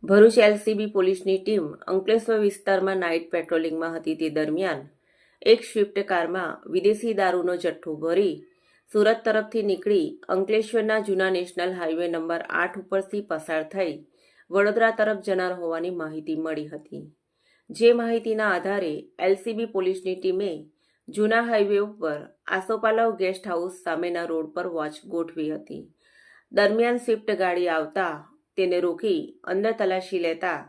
Bharuch LCB પોલીસની team Ankleshwar વિસ્તારમાં night પેટ્રોલિંગમાં હતી તે દરમિયાન એક સ્વિફ્ટ કારમાં વિદેશી દારૂનો જથ્થો ભરી સુરત તરફથી નીકળી અંકલેશ્વરના જૂના નેશનલ હાઈવે નંબર 8 ઉપરથી પસાર થઈ વડોદરા તરફ જનાર હોવાની માહિતી મળી હતી। જે માહિતીના આધારે એલસીબી પોલીસની ટીમે જૂના હાઈવે ઉપર આસોપાલવ ગેસ્ટ હાઉસ સામેના રોડ પર વોચ ગોઠવી હતી। દરમિયાન સ્વિફ્ટ ગાડી આવતા તેને રોકી અંદર તલાશી લેતા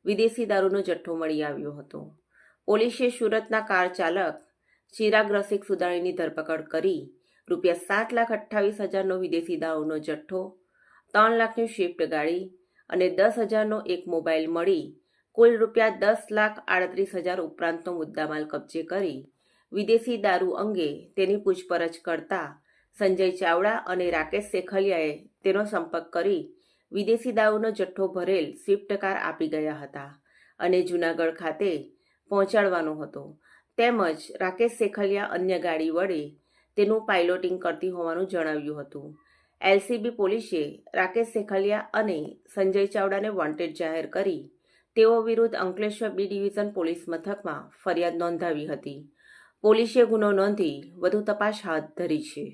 વિદેશી દારૂનો જથ્થો મળી આવ્યો હતો। પોલીસે સુરતના કાર ચાલક ચિરાગ રસિક સુદાણીની ધરપકડ કરી ₹7,28,000નો વિદેશી દારૂનો જથ્થો, 3 લાખની સ્વિફ્ટ ગાડી અને 10,000નો એક મોબાઈલ મળી કુલ ₹10,38,000 ઉપરાંતનો મુદ્દામાલ કબજે કરી વિદેશી દારૂ અંગે તેની પૂછપરછ કરતા સંજય ચાવડા અને રાકેશ સેખલિયાએ તેનો સંપર્ક કરી વિદેશી દારૂનો જથ્થો ભરેલ સ્વિફ્ટ કાર આપી ગયા હતા અને જૂનાગઢ ખાતે પહોંચાડવાનો હતો। તેમજ રાકેશ સેખલિયા અન્ય ગાડી વડે તેનું પાઇલોટિંગ કરતી હોવાનું જણાવ્યું હતું। એલસીબી પોલીસે રાકેશ સેખલિયા અને સંજય ચાવડાને વોન્ટેડ જાહેર કરી તેઓ વિરુદ્ધ અંકલેશ્વર બી ડિવિઝન પોલીસ મથકમાં ફરિયાદ નોંધાવી હતી। પોલીસે ગુનો નોંધી વધુ તપાસ હાથ ધરી છે।